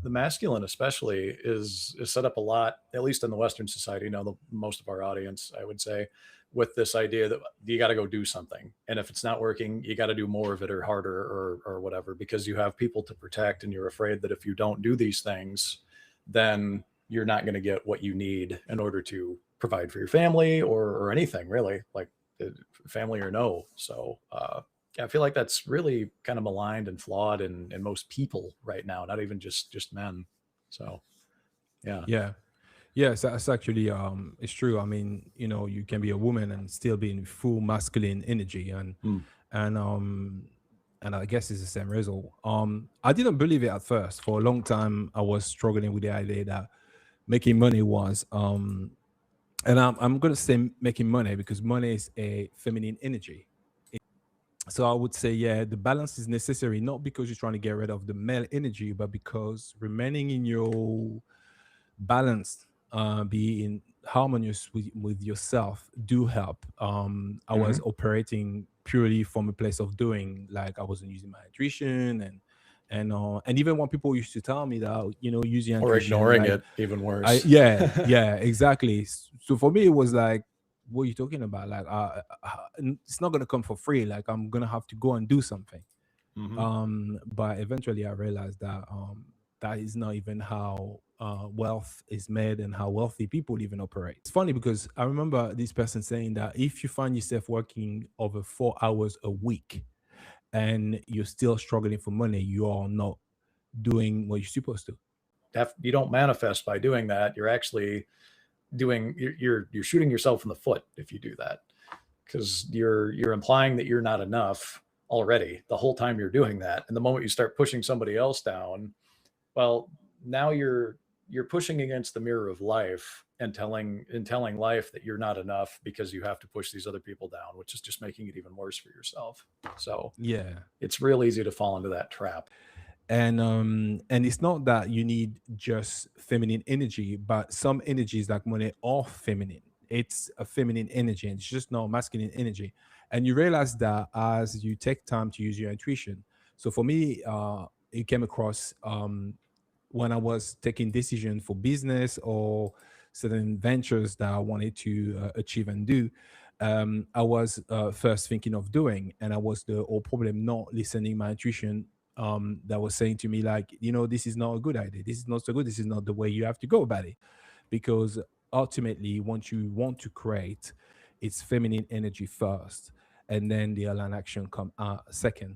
the masculine especially is set up a lot, at least in the Western society. Most of our audience, I would say, with this idea that you got to go do something, and if it's not working, you got to do more of it or harder or whatever, because you have people to protect, and you're afraid that if you don't do these things, then you're not going to get what you need in order to provide for your family or anything really, like uh, family or no. So yeah, I feel like that's really kind of maligned and flawed in most people right now, not even just men. So yeah. Yeah. Yes, that's actually it's true. I mean, you can be a woman and still be in full masculine energy, Mm. and and I guess it's the same result. I didn't believe it at first. For a long time I was struggling with the idea that making money was and I'm gonna say making money because money is a feminine energy. So I would say, yeah, the balance is necessary, not because you're trying to get rid of the male energy, but because remaining in your balance, being harmonious with yourself do help. I was Hmm. operating purely from a place of doing, like I wasn't using my intuition, and even when people used to tell me that, using Or intuition, ignoring like it, even I worse. yeah, exactly. So for me, it was like, what are you talking about? Like, it's not gonna come for free. Like, I'm gonna have to go and do something. Hmm. But eventually, I realized that that is not even how wealth is made and how wealthy people even operate. It's funny because I remember this person saying that if you find yourself working over 4 hours a week and you're still struggling for money, you are not doing what you're supposed to. You don't manifest by doing that. You're actually you're shooting yourself in the foot if you do that, because you're implying that you're not enough already the whole time you're doing that. And the moment you start pushing somebody else down, well, now you're pushing against the mirror of life and telling life that you're not enough because you have to push these other people down, which is just making it even worse for yourself. So Yeah. it's real easy to fall into that trap. And it's not that you need just feminine energy, but some energies like money are feminine. It's a feminine energy and it's just not masculine energy. And you realize that as you take time to use your intuition. So for me, it came across when I was taking decisions for business or certain ventures that I wanted to achieve and do. I was first thinking of doing, and I was the whole problem not listening my intuition, that was saying to me like, this is not a good idea. This is not so good. This is not the way you have to go about it, because ultimately, once you want to create, it's feminine energy first, and then the aligned action come second.